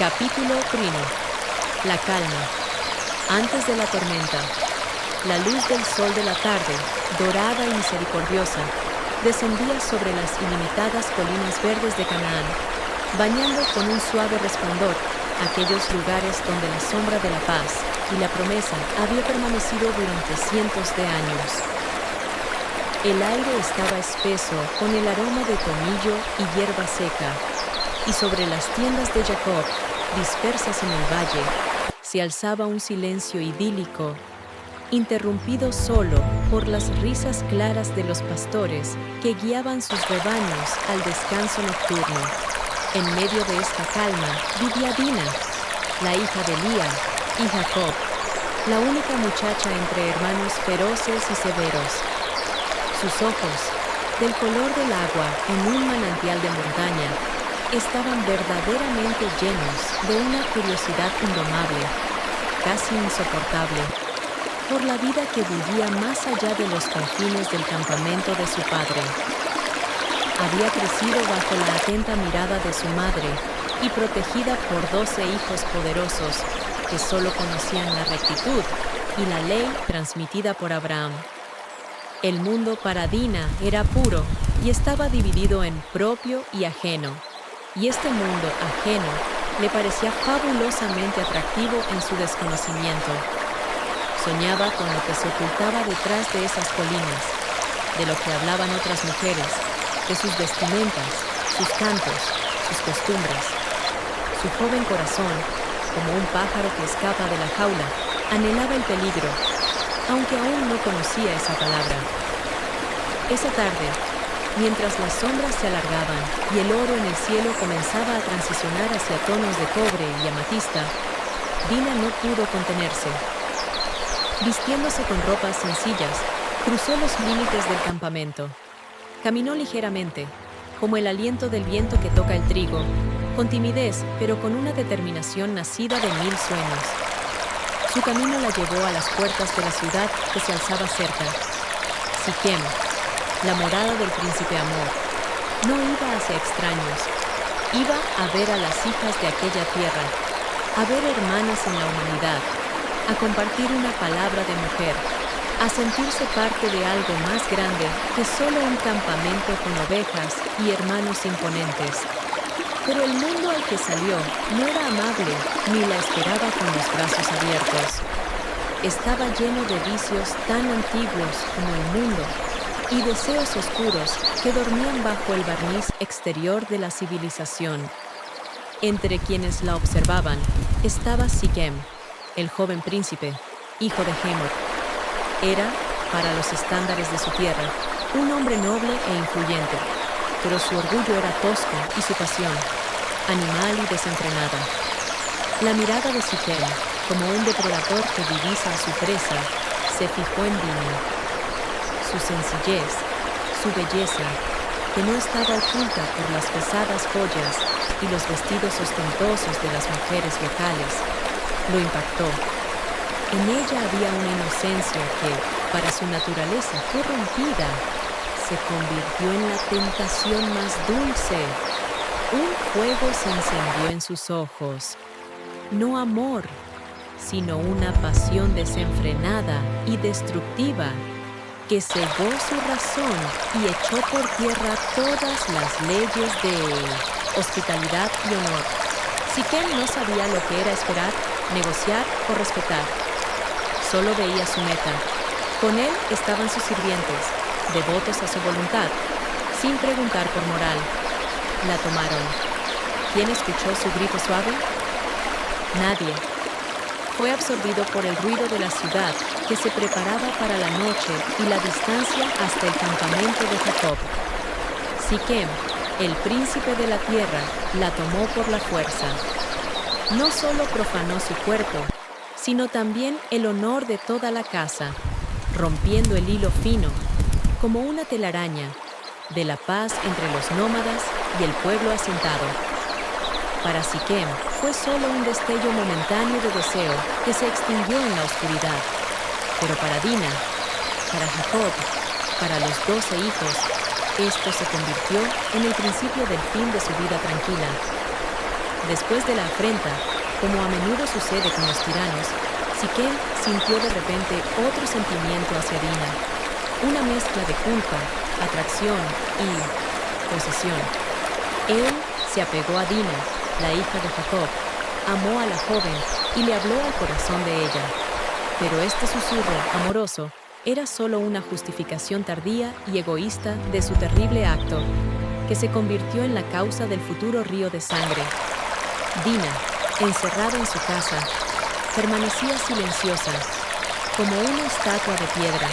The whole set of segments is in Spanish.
Capítulo 1. La calma. Antes de la tormenta, la luz del sol de la tarde, dorada y misericordiosa, descendía sobre las ilimitadas colinas verdes de Canaán, bañando con un suave resplandor aquellos lugares donde la sombra de la paz y la promesa había permanecido durante cientos de años. El aire estaba espeso con el aroma de tomillo y hierba seca, y sobre las tiendas de Jacob, dispersas en el valle, se alzaba un silencio idílico, interrumpido solo por las risas claras de los pastores que guiaban sus rebaños al descanso nocturno. En medio de esta calma vivía Dina, la hija de Lía y Jacob, la única muchacha entre hermanos feroces y severos. Sus ojos, del color del agua en un manantial de montaña, estaban verdaderamente llenos de una curiosidad indomable, casi insoportable, por la vida que vivía más allá de los confines del campamento de su padre. Había crecido bajo la atenta mirada de su madre y protegida por 12 hijos poderosos que solo conocían la rectitud y la ley transmitida por Abraham. El mundo para Dina era puro y estaba dividido en propio y ajeno, y este mundo ajeno le parecía fabulosamente atractivo en su desconocimiento. Soñaba con lo que se ocultaba detrás de esas colinas, de lo que hablaban otras mujeres, de sus vestimentas, sus cantos, sus costumbres. Su joven corazón, como un pájaro que escapa de la jaula, anhelaba el peligro, aunque aún no conocía esa palabra. Esa tarde, mientras las sombras se alargaban y el oro en el cielo comenzaba a transicionar hacia tonos de cobre y amatista, Dina no pudo contenerse. Vistiéndose con ropas sencillas, cruzó los límites del campamento. Caminó ligeramente, como el aliento del viento que toca el trigo, con timidez, pero con una determinación nacida de 1000 sueños. Su camino la llevó a las puertas de la ciudad que se alzaba cerca. Siquem, la morada del príncipe Amor, no iba hacia extraños, iba a ver a las hijas de aquella tierra, a ver hermanas en la humanidad, a compartir una palabra de mujer, a sentirse parte de algo más grande que solo un campamento con ovejas y hermanos imponentes. Pero el mundo al que salió no era amable ni la esperaba con los brazos abiertos. Estaba lleno de vicios tan antiguos como el mundo y deseos oscuros que dormían bajo el barniz exterior de la civilización. Entre quienes la observaban estaba Siquem, el joven príncipe, hijo de Hemor. Era, para los estándares de su tierra, un hombre noble e influyente, pero su orgullo era tosco y su pasión, animal y desenfrenada. La mirada de Siquem, como un depredador que divisa a su presa, se fijó en Dina. Su sencillez, su belleza, que no estaba oculta por las pesadas joyas y los vestidos ostentosos de las mujeres locales, lo impactó. En ella había una inocencia que, para su naturaleza corrompida, se convirtió en la tentación más dulce. Un fuego se encendió en sus ojos. No amor, sino una pasión desenfrenada y destructiva que cegó su razón y echó por tierra todas las leyes de hospitalidad y honor. Siquem no sabía lo que era esperar, negociar o respetar. Solo veía su meta. Con él estaban sus sirvientes, devotos a su voluntad, sin preguntar por moral. La tomaron. ¿Quién escuchó su grito suave? Nadie. Fue absorbido por el ruido de la ciudad que se preparaba para la noche y la distancia hasta el campamento de Jacob. Siquem, el príncipe de la tierra, la tomó por la fuerza. No solo profanó su cuerpo, sino también el honor de toda la casa, rompiendo el hilo fino, como una telaraña, de la paz entre los nómadas y el pueblo asentado. Para Siquem fue solo un destello momentáneo de deseo que se extinguió en la oscuridad. Pero para Dina, para Jacob, para los 12 hijos, esto se convirtió en el principio del fin de su vida tranquila. Después de la afrenta, como a menudo sucede con los tiranos, Siquem sintió de repente otro sentimiento hacia Dina, una mezcla de culpa, atracción y posesión. Él se apegó a Dina, la hija de Jacob, amó a la joven y le habló al corazón de ella. Pero este susurro amoroso era solo una justificación tardía y egoísta de su terrible acto, que se convirtió en la causa del futuro río de sangre. Dina, encerrada en su casa, permanecía silenciosa, como una estatua de piedra,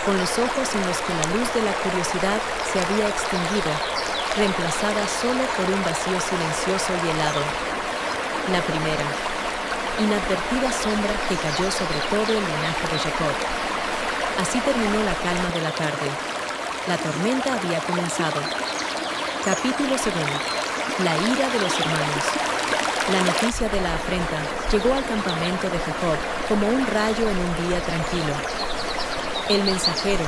con los ojos en los que la luz de la curiosidad se había extinguido, reemplazada solo por un vacío silencioso y helado. La primera, inadvertida sombra que cayó sobre todo el linaje de Jacob. Así terminó la calma de la tarde. La tormenta había comenzado. Capítulo 2. La ira de los hermanos. La noticia de la afrenta llegó al campamento de Jacob como un rayo en un día tranquilo. El mensajero,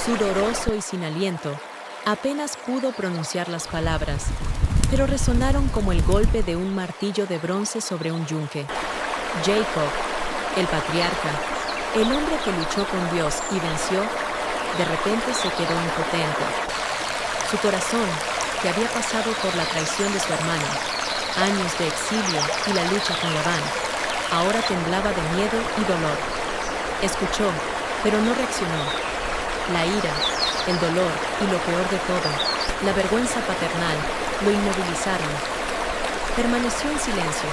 sudoroso y sin aliento, apenas pudo pronunciar las palabras, pero resonaron como el golpe de un martillo de bronce sobre un yunque. Jacob, el patriarca, el hombre que luchó con Dios y venció, de repente se quedó impotente. Su corazón, que había pasado por la traición de su hermano, años de exilio y la lucha con Labán, ahora temblaba de miedo y dolor. Escuchó, pero no reaccionó. La ira, el dolor y lo peor de todo, la vergüenza paternal, lo inmovilizaron. Permaneció en silencio.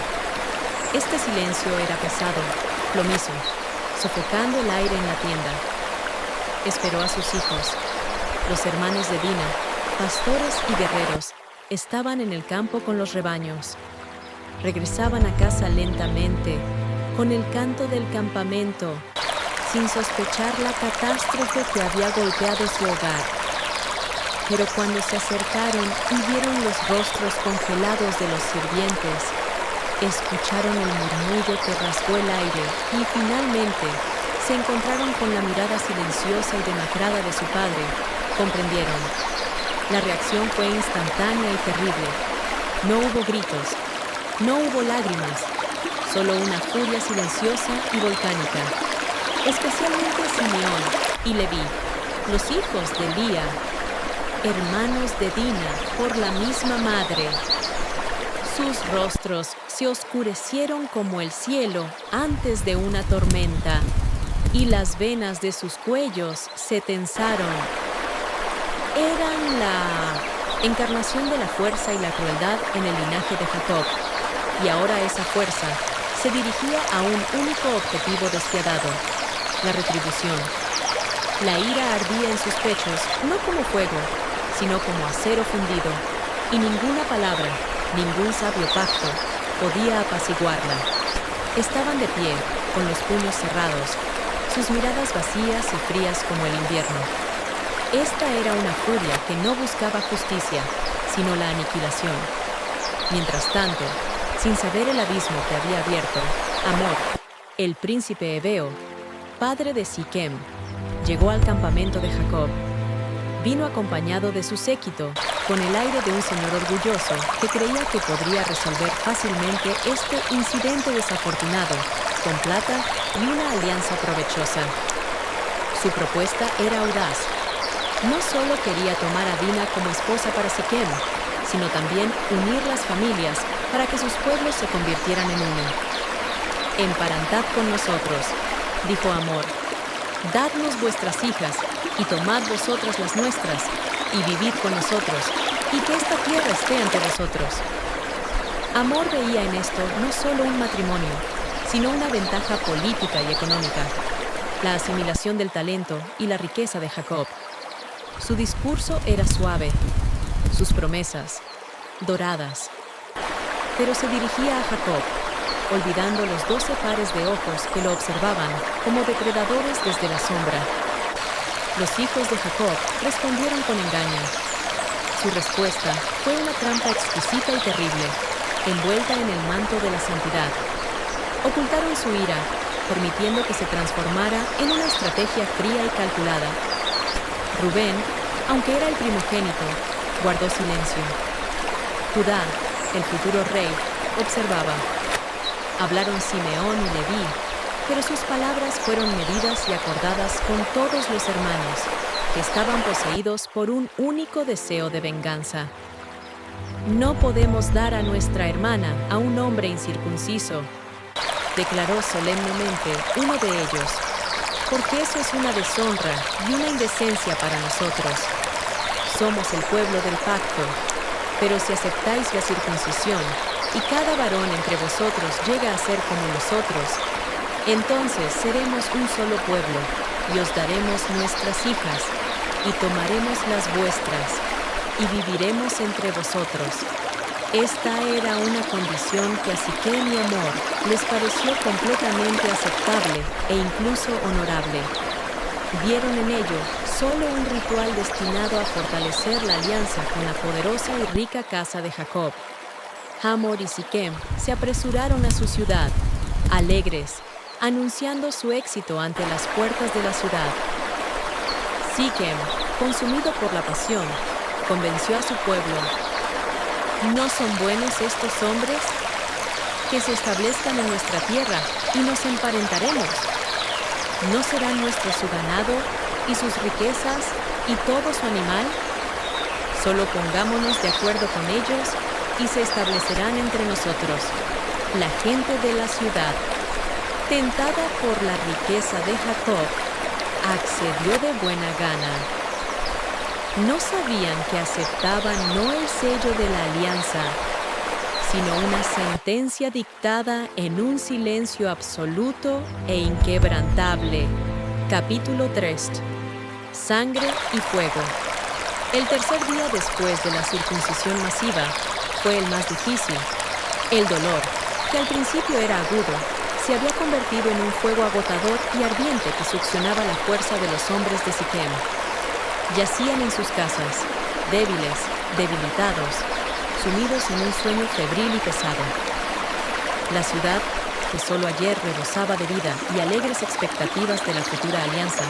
Este silencio era pesado, plomizo, sofocando el aire en la tienda. Esperó a sus hijos. Los hermanos de Dina, pastores y guerreros, estaban en el campo con los rebaños. Regresaban a casa lentamente, con el canto del campamento, sin sospechar la catástrofe que había golpeado su hogar. Pero cuando se acercaron y vieron los rostros congelados de los sirvientes, escucharon el murmullo que rasgó el aire y finalmente se encontraron con la mirada silenciosa y demacrada de su padre. Comprendieron. La reacción fue instantánea y terrible. No hubo gritos, no hubo lágrimas, solo una furia silenciosa y volcánica. Especialmente Simeón y Leví, los hijos de Lía, hermanos de Dina por la misma madre. Sus rostros se oscurecieron como el cielo antes de una tormenta, y las venas de sus cuellos se tensaron. Eran la encarnación de la fuerza y la crueldad en el linaje de Jacob, y ahora esa fuerza se dirigía a un único objetivo despiadado: la retribución. La ira ardía en sus pechos, no como fuego, sino como acero fundido, y ninguna palabra, ningún sabio pacto podía apaciguarla. Estaban de pie, con los puños cerrados, sus miradas vacías y frías como el invierno. Esta era una furia que no buscaba justicia, sino la aniquilación. Mientras tanto, sin saber el abismo que había abierto, Hamor, el príncipe hebeo, padre de Siquem, llegó al campamento de Jacob. Vino acompañado de su séquito, con el aire de un señor orgulloso que creía que podría resolver fácilmente este incidente desafortunado, con plata y una alianza provechosa. Su propuesta era audaz. No solo quería tomar a Dina como esposa para Siquem, sino también unir las familias para que sus pueblos se convirtieran en uno. «Emparentad con nosotros», dijo Hamor, «dadnos vuestras hijas, y tomad vosotras las nuestras, y vivid con nosotros, y que esta tierra esté ante vosotros». Hamor veía en esto no solo un matrimonio, sino una ventaja política y económica, la asimilación del talento y la riqueza de Jacob. Su discurso era suave, sus promesas doradas, pero se dirigía a Jacob, olvidando los 12 pares de ojos que lo observaban como depredadores desde la sombra. Los hijos de Jacob respondieron con engaño. Su respuesta fue una trampa exquisita y terrible, envuelta en el manto de la santidad. Ocultaron su ira, permitiendo que se transformara en una estrategia fría y calculada. Rubén, aunque era el primogénito, guardó silencio. Judá, el futuro rey, observaba. Hablaron Simeón y Leví, pero sus palabras fueron medidas y acordadas con todos los hermanos, que estaban poseídos por un único deseo de venganza. «No podemos dar a nuestra hermana a un hombre incircunciso», declaró solemnemente uno de ellos, «porque eso es una deshonra y una indecencia para nosotros. Somos el pueblo del pacto, pero si aceptáis la circuncisión y cada varón entre vosotros llega a ser como nosotros, entonces seremos un solo pueblo y os daremos nuestras hijas y tomaremos las vuestras y viviremos entre vosotros». Esta era una condición que a Siquem y Hamor les pareció completamente aceptable e incluso honorable. Vieron en ello solo un ritual destinado a fortalecer la alianza con la poderosa y rica casa de Jacob. Hamor y Siquem se apresuraron a su ciudad, alegres, anunciando su éxito ante las puertas de la ciudad. Siquem, consumido por la pasión, convenció a su pueblo: «¿No son buenos estos hombres? Que se establezcan en nuestra tierra y nos emparentaremos. ¿No serán nuestro su ganado y sus riquezas y todo su animal? Solo pongámonos de acuerdo con ellos y se establecerán entre nosotros». La gente de la ciudad, tentada por la riqueza de Jacob, accedió de buena gana. No sabían que aceptaban no el sello de la alianza, sino una sentencia dictada en un silencio absoluto e inquebrantable. Capítulo 3. Sangre y fuego. El tercer día después de la circuncisión masiva fue el más difícil. El dolor, que al principio era agudo, se había convertido en un fuego agotador y ardiente que succionaba la fuerza de los hombres de Siquem. Yacían en sus casas, débiles, debilitados, sumidos en un sueño febril y pesado. La ciudad, que solo ayer rebosaba de vida y alegres expectativas de la futura alianza,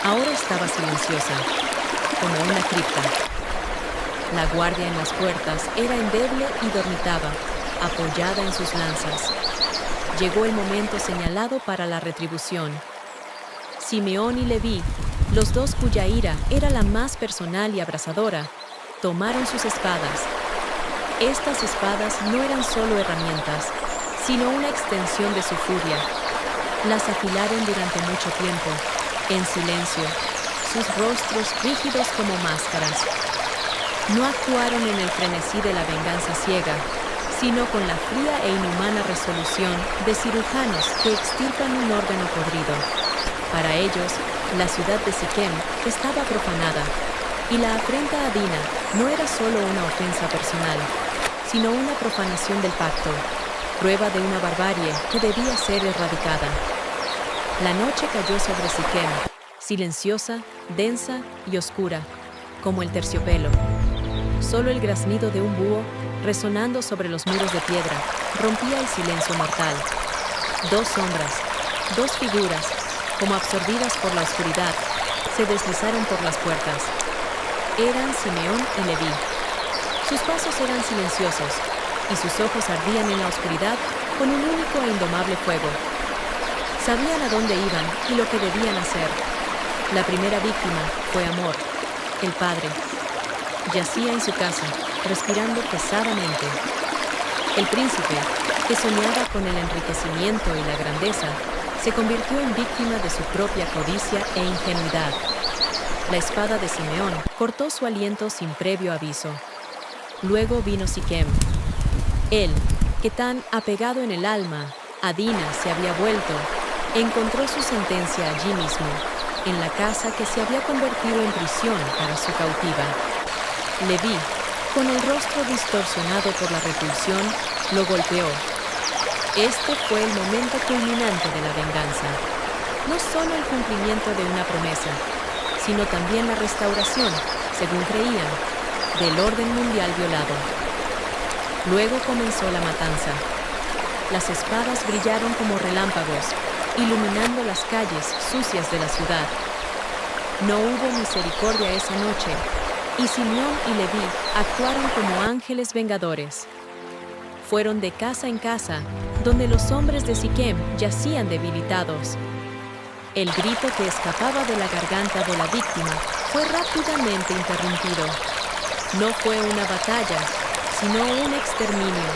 ahora estaba silenciosa, como una cripta. La guardia en las puertas era endeble y dormitaba, apoyada en sus lanzas. Llegó el momento señalado para la retribución. Simeón y Leví, los dos cuya ira era la más personal y abrasadora, tomaron sus espadas. Estas espadas no eran solo herramientas, sino una extensión de su furia. Las afilaron durante mucho tiempo, en silencio, sus rostros rígidos como máscaras. No actuaron en el frenesí de la venganza ciega, sino con la fría e inhumana resolución de cirujanos que extirpan un órgano podrido. Para ellos, la ciudad de Siquem estaba profanada, y la afrenta a Dina no era solo una ofensa personal, sino una profanación del pacto, prueba de una barbarie que debía ser erradicada. La noche cayó sobre Siquem, silenciosa, densa y oscura, como el terciopelo. Solo el graznido de un búho, resonando sobre los muros de piedra, rompía el silencio mortal. Dos sombras, dos figuras, como absorbidas por la oscuridad, se deslizaron por las puertas. Eran Simeón y Leví. Sus pasos eran silenciosos, y sus ojos ardían en la oscuridad con un único e indomable fuego. Sabían a dónde iban y lo que debían hacer. La primera víctima fue Hamor, el padre. Yacía en su casa, respirando pesadamente. El príncipe, que soñaba con el enriquecimiento y la grandeza, se convirtió en víctima de su propia codicia e ingenuidad. La espada de Simeón cortó su aliento sin previo aviso. Luego vino Siquem. Él, que tan apegado en el alma a Dina se había vuelto, encontró su sentencia allí mismo, en la casa que se había convertido en prisión para su cautiva. Leví, con el rostro distorsionado por la repulsión, lo golpeó. Este fue el momento culminante de la venganza. No solo el cumplimiento de una promesa, sino también la restauración, según creían, del orden mundial violado. Luego comenzó la matanza. Las espadas brillaron como relámpagos, iluminando las calles sucias de la ciudad. No hubo misericordia esa noche, y Simeón y Leví actuaron como ángeles vengadores. fueron de casa en casa, donde los hombres de Siquem yacían debilitados. El grito que escapaba de la garganta de la víctima fue rápidamente interrumpido. No fue una batalla, sino un exterminio.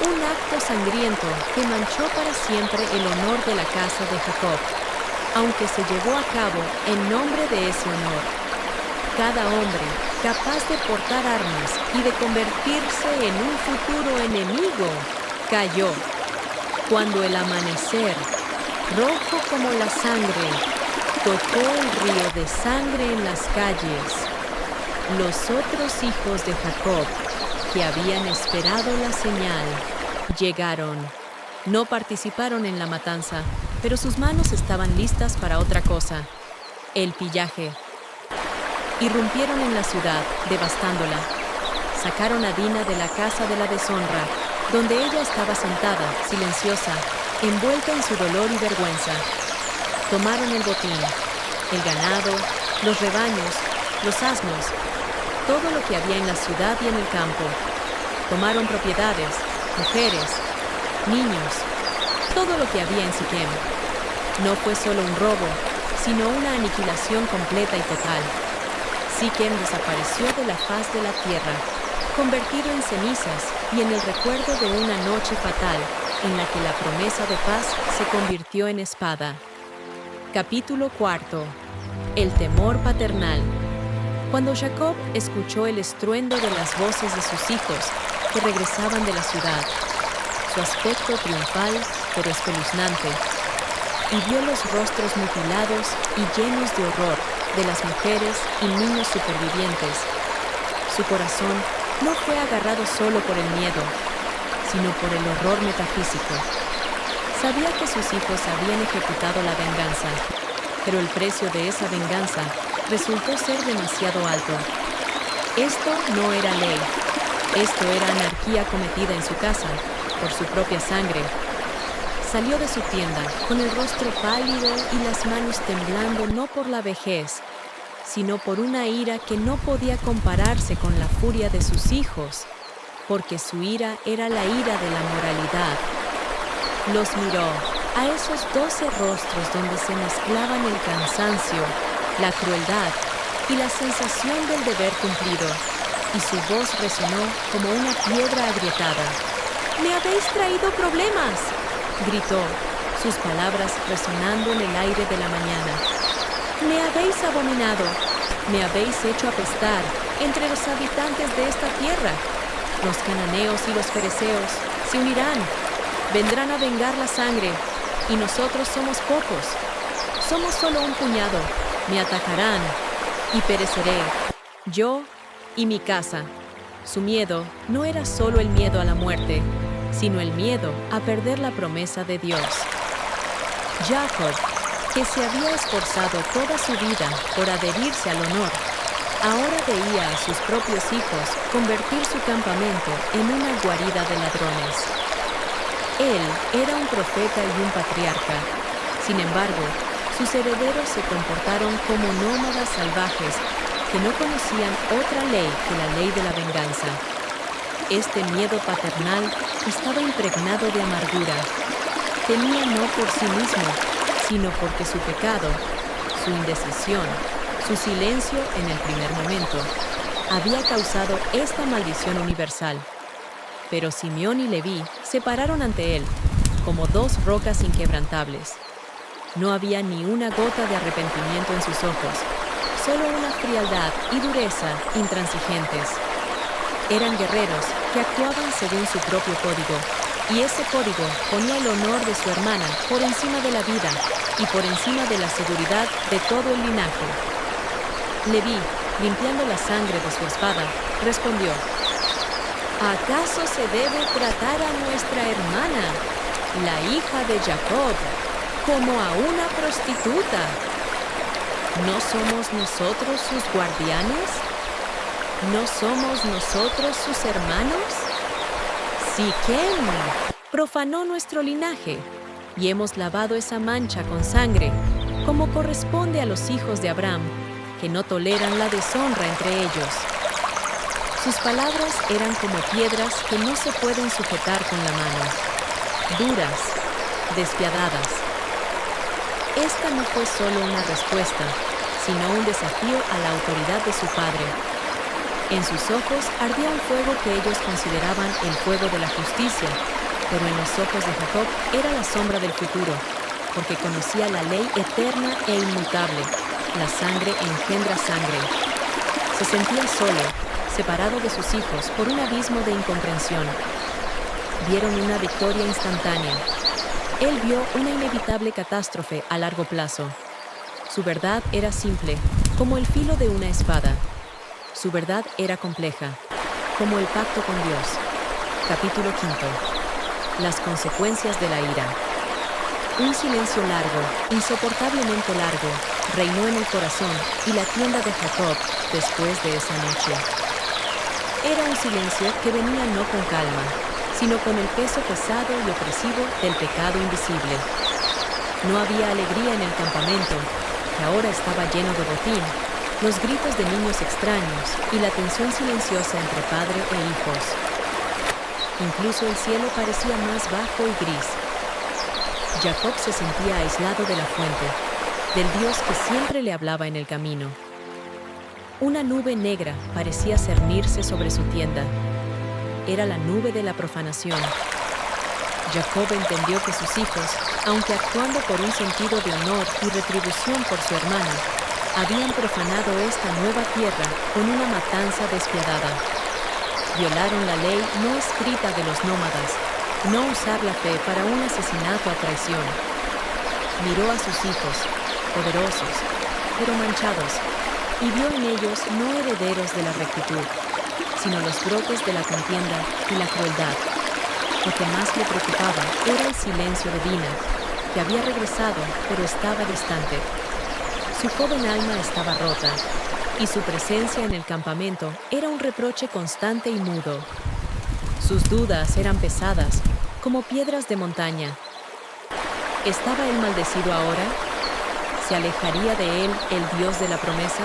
Un acto sangriento que manchó para siempre el honor de la casa de Jacob, aunque se llevó a cabo en nombre de ese honor. Cada hombre capaz de portar armas y de convertirse en un futuro enemigo cayó. Cuando el amanecer, rojo como la sangre, tocó el río de sangre en las calles, los otros hijos de Jacob, que habían esperado la señal, llegaron. No participaron en la matanza, pero sus manos estaban listas para otra cosa: el pillaje. Irrumpieron en la ciudad, devastándola. Sacaron a Dina de la casa de la deshonra, donde ella estaba sentada, silenciosa, envuelta en su dolor y vergüenza. Tomaron el botín, el ganado, los rebaños, los asnos, todo lo que había en la ciudad y en el campo. Tomaron propiedades, mujeres, niños, todo lo que había en Siquem. No fue solo un robo, sino una aniquilación completa y total. Siquem desapareció de la faz de la tierra, convertido en cenizas y en el recuerdo de una noche fatal en la que la promesa de paz se convirtió en espada. Capítulo 4. El temor paternal. Cuando Jacob escuchó el estruendo de las voces de sus hijos que regresaban de la ciudad, su aspecto triunfal pero espeluznante, y vio los rostros mutilados y llenos de horror de las mujeres y niños supervivientes, su corazón no fue agarrado solo por el miedo, sino por el horror metafísico. Sabía que sus hijos habían ejecutado la venganza, pero el precio de esa venganza resultó ser demasiado alto. Esto no era ley, esto era anarquía cometida en su casa, por su propia sangre. Salió de su tienda, con el rostro pálido y las manos temblando no por la vejez, sino por una ira que no podía compararse con la furia de sus hijos, porque su ira era la ira de la moralidad. Los miró, a esos 12 rostros donde se mezclaban el cansancio, la crueldad y la sensación del deber cumplido, y su voz resonó como una piedra agrietada. «¡Me habéis traído problemas!», gritó, sus palabras resonando en el aire de la mañana. «Me habéis abominado, me habéis hecho apestar entre los habitantes de esta tierra. Los cananeos y los fereceos se unirán, vendrán a vengar la sangre, y nosotros somos pocos. Somos solo un puñado, me atacarán, y pereceré, yo y mi casa». Su miedo no era solo el miedo a la muerte, sino el miedo a perder la promesa de Dios. Jacob, que se había esforzado toda su vida por adherirse al honor, ahora veía a sus propios hijos convertir su campamento en una guarida de ladrones. Él era un profeta y un patriarca. Sin embargo, sus herederos se comportaron como nómadas salvajes que no conocían otra ley que la ley de la venganza. Este miedo paternal estaba impregnado de amargura. Temía no por sí mismo, sino porque su pecado, su indecisión, su silencio en el primer momento, había causado esta maldición universal. Pero Simeón y Leví se pararon ante él, como 2 rocas inquebrantables. No había ni una gota de arrepentimiento en sus ojos, solo una frialdad y dureza intransigentes. Eran guerreros que actuaban según su propio código, y ese código ponía el honor de su hermana por encima de la vida y por encima de la seguridad de todo el linaje. Leví, limpiando la sangre de su espada, respondió: «¿Acaso se debe tratar a nuestra hermana, la hija de Jacob, como a una prostituta? ¿No somos nosotros sus guardianes? ¿No somos nosotros sus hermanos? Siquem profanó nuestro linaje y hemos lavado esa mancha con sangre, como corresponde a los hijos de Abraham, que no toleran la deshonra entre ellos». Sus palabras eran como piedras que no se pueden sujetar con la mano, duras, despiadadas. Esta no fue solo una respuesta, sino un desafío a la autoridad de su padre. En sus ojos ardía un fuego que ellos consideraban el fuego de la justicia, pero en los ojos de Jacob era la sombra del futuro, porque conocía la ley eterna e inmutable. La sangre engendra sangre. Se sentía solo, separado de sus hijos por un abismo de incomprensión. Vieron una victoria instantánea. Él vio una inevitable catástrofe a largo plazo. Su verdad era simple, como el filo de una espada. Su verdad era compleja, como el pacto con Dios. Capítulo 5. Las consecuencias de la ira. Un silencio largo, insoportablemente largo, reinó en el corazón y la tienda de Jacob después de esa noche. Era un silencio que venía no con calma, sino con el peso pesado y opresivo del pecado invisible. No había alegría en el campamento, que ahora estaba lleno de botín, los gritos de niños extraños y la tensión silenciosa entre padre e hijos. Incluso el cielo parecía más bajo y gris. Jacob se sentía aislado de la fuente, del Dios que siempre le hablaba en el camino. Una nube negra parecía cernirse sobre su tienda. Era la nube de la profanación. Jacob entendió que sus hijos, aunque actuando por un sentido de honor y retribución por su hermano, habían profanado esta nueva tierra con una matanza despiadada. Violaron la ley no escrita de los nómadas, no usar la fe para un asesinato a traición. Miró a sus hijos, poderosos, pero manchados, y vio en ellos no herederos de la rectitud, sino los brotes de la contienda y la crueldad. Lo que más le preocupaba era el silencio de Dina, que había regresado, pero estaba distante. Su joven alma estaba rota, y su presencia en el campamento era un reproche constante y mudo. Sus dudas eran pesadas, como piedras de montaña. ¿Estaba él maldecido ahora? ¿Se alejaría de él el Dios de la promesa?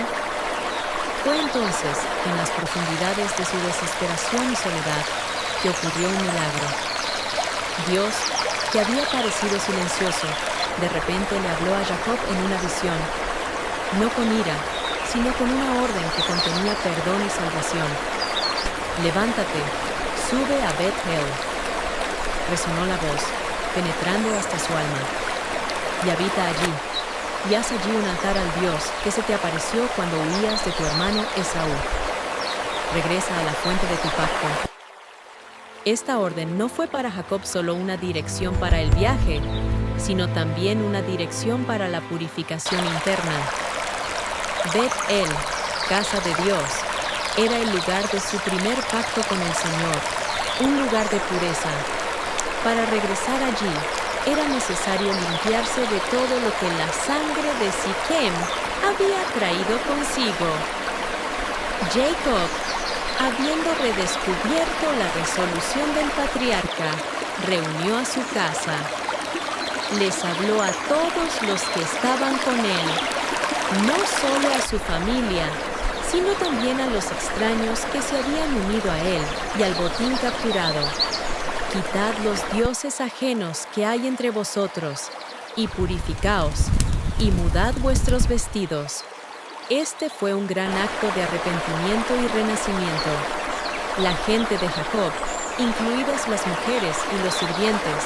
Fue entonces, en las profundidades de su desesperación y soledad, que ocurrió un milagro. Dios, que había parecido silencioso, de repente le habló a Jacob en una visión, no con ira, sino con una orden que contenía perdón y salvación. «Levántate, sube a Bet-el», resonó la voz, penetrando hasta su alma, «y habita allí, y haz allí un altar al Dios que se te apareció cuando huías de tu hermano Esaú. Regresa a la fuente de tu pacto». Esta orden no fue para Jacob solo una dirección para el viaje, sino también una dirección para la purificación interna. Bet-el, casa de Dios, era el lugar de su primer pacto con el Señor, un lugar de pureza. Para regresar allí, era necesario limpiarse de todo lo que la sangre de Siquem había traído consigo. Jacob, habiendo redescubierto la resolución del patriarca, reunió a su casa. Les habló a todos los que estaban con él, no solo a su familia, sino también a los extraños que se habían unido a él y al botín capturado. Quitad los dioses ajenos que hay entre vosotros, y purificaos, y mudad vuestros vestidos. Este fue un gran acto de arrepentimiento y renacimiento. La gente de Jacob, incluidas las mujeres y los sirvientes,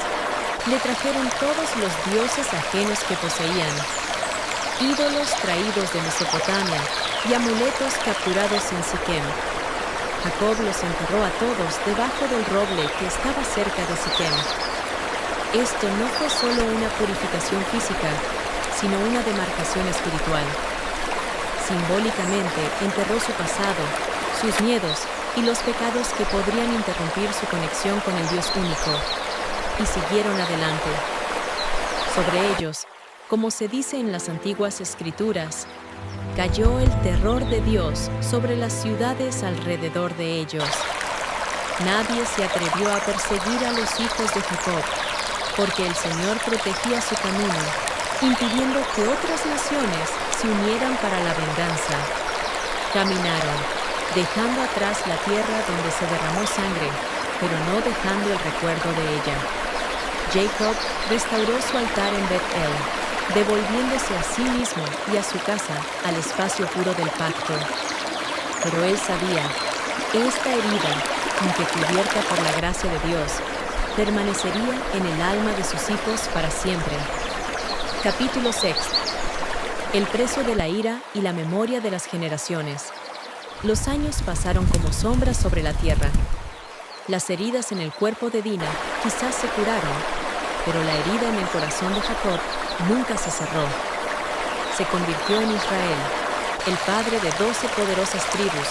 le trajeron todos los dioses ajenos que poseían, ídolos traídos de Mesopotamia y amuletos capturados en Siquem. Jacob los enterró a todos debajo del roble que estaba cerca de Siquem. Esto no fue solo una purificación física, sino una demarcación espiritual. Simbólicamente enterró su pasado, sus miedos y los pecados que podrían interrumpir su conexión con el Dios único, y siguieron adelante. Sobre ellos, como se dice en las antiguas escrituras, cayó el terror de Dios sobre las ciudades alrededor de ellos. Nadie se atrevió a perseguir a los hijos de Jacob, porque el Señor protegía su camino, impidiendo que otras naciones se unieran para la venganza. Caminaron, dejando atrás la tierra donde se derramó sangre, pero no dejando el recuerdo de ella. Jacob restauró su altar en Bet-el, devolviéndose a sí mismo y a su casa al espacio puro del pacto. Pero él sabía, esta herida, aunque cubierta por la gracia de Dios, permanecería en el alma de sus hijos para siempre. Capítulo 6. El precio de la ira y la memoria de las generaciones. Los años pasaron como sombras sobre la tierra. Las heridas en el cuerpo de Dina quizás se curaron, pero la herida en el corazón de Jacob nunca se cerró. Se convirtió en Israel, el padre de 12 poderosas tribus,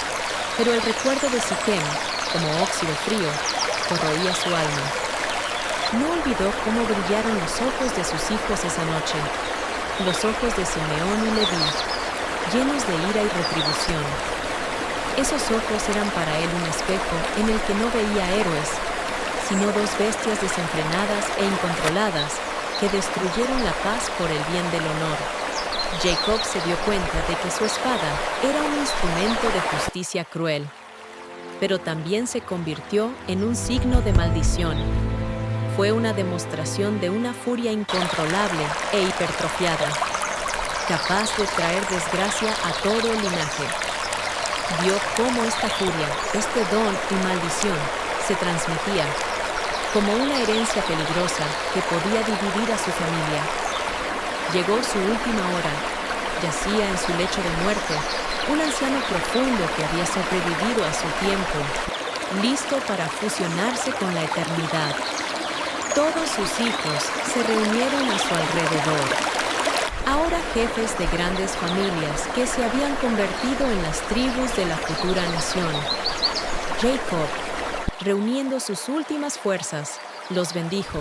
pero el recuerdo de Siquem, como óxido frío, corroía su alma. No olvidó cómo brillaron los ojos de sus hijos esa noche, los ojos de Simeón y Leví, llenos de ira y retribución. Esos ojos eran para él un espejo en el que no veía héroes, sino dos bestias desenfrenadas e incontroladas que destruyeron la paz por el bien del honor. Jacob se dio cuenta de que su espada era un instrumento de justicia cruel, pero también se convirtió en un signo de maldición. Fue una demostración de una furia incontrolable e hipertrofiada, capaz de traer desgracia a todo el linaje. Vio cómo esta furia, este don y maldición, se transmitía como una herencia peligrosa que podía dividir a su familia. Llegó su última hora. Yacía en su lecho de muerte, un anciano profundo que había sobrevivido a su tiempo, listo para fusionarse con la eternidad. Todos sus hijos se reunieron a su alrededor. Ahora jefes de grandes familias que se habían convertido en las tribus de la futura nación. Jacob, reuniendo sus últimas fuerzas, los bendijo,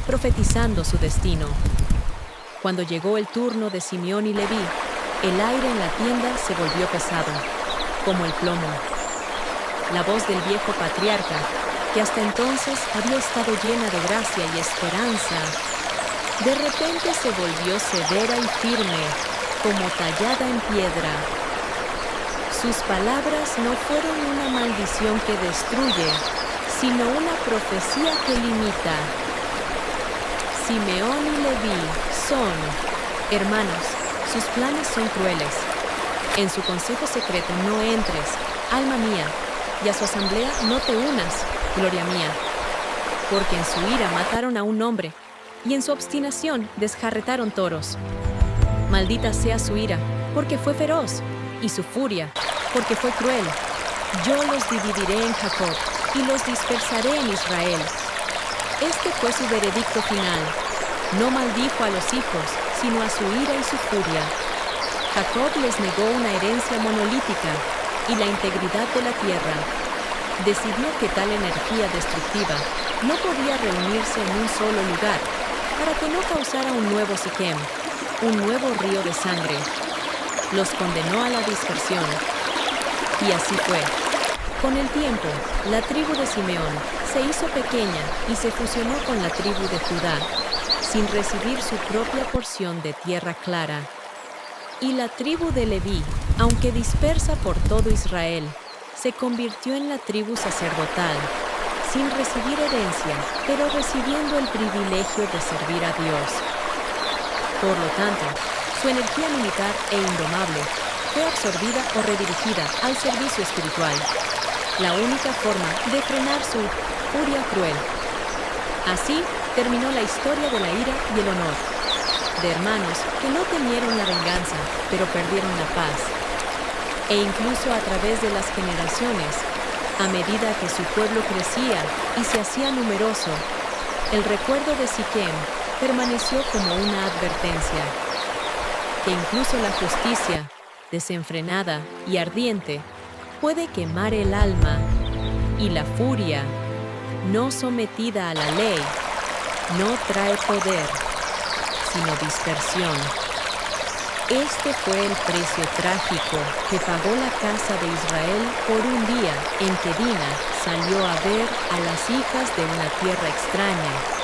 profetizando su destino. Cuando llegó el turno de Simeón y Leví, el aire en la tienda se volvió pesado, como el plomo. La voz del viejo patriarca, que hasta entonces había estado llena de gracia y esperanza, de repente se volvió severa y firme, como tallada en piedra. Sus palabras no fueron una maldición que destruye, sino una profecía que limita. Simeón y Leví son hermanos, sus planes son crueles. En su consejo secreto no entres, alma mía, y a su asamblea no te unas, gloria mía. Porque en su ira mataron a un hombre, y en su obstinación desjarretaron toros. Maldita sea su ira, porque fue feroz, y su furia, porque fue cruel. Yo los dividiré en Jacob, y los dispersaré en Israel. Este fue su veredicto final. No maldijo a los hijos, sino a su ira y su furia. Jacob les negó una herencia monolítica y la integridad de la tierra. Decidió que tal energía destructiva no podía reunirse en un solo lugar para que no causara un nuevo Siquem, un nuevo río de sangre. Los condenó a la dispersión. Y así fue. Con el tiempo, la tribu de Simeón se hizo pequeña y se fusionó con la tribu de Judá, sin recibir su propia porción de tierra clara. Y la tribu de Leví, aunque dispersa por todo Israel, se convirtió en la tribu sacerdotal, sin recibir herencia, pero recibiendo el privilegio de servir a Dios. Por lo tanto, su energía militar e indomable fue absorbida o redirigida al servicio espiritual, la única forma de frenar su furia cruel. Así terminó la historia de la ira y el honor, de hermanos que no temieron la venganza, pero perdieron la paz. E incluso a través de las generaciones, a medida que su pueblo crecía y se hacía numeroso, el recuerdo de Siquem permaneció como una advertencia, que incluso la justicia, desenfrenada y ardiente, puede quemar el alma, y la furia, no sometida a la ley, no trae poder, sino dispersión. Este fue el precio trágico que pagó la casa de Israel por un día en que Dina salió a ver a las hijas de una tierra extraña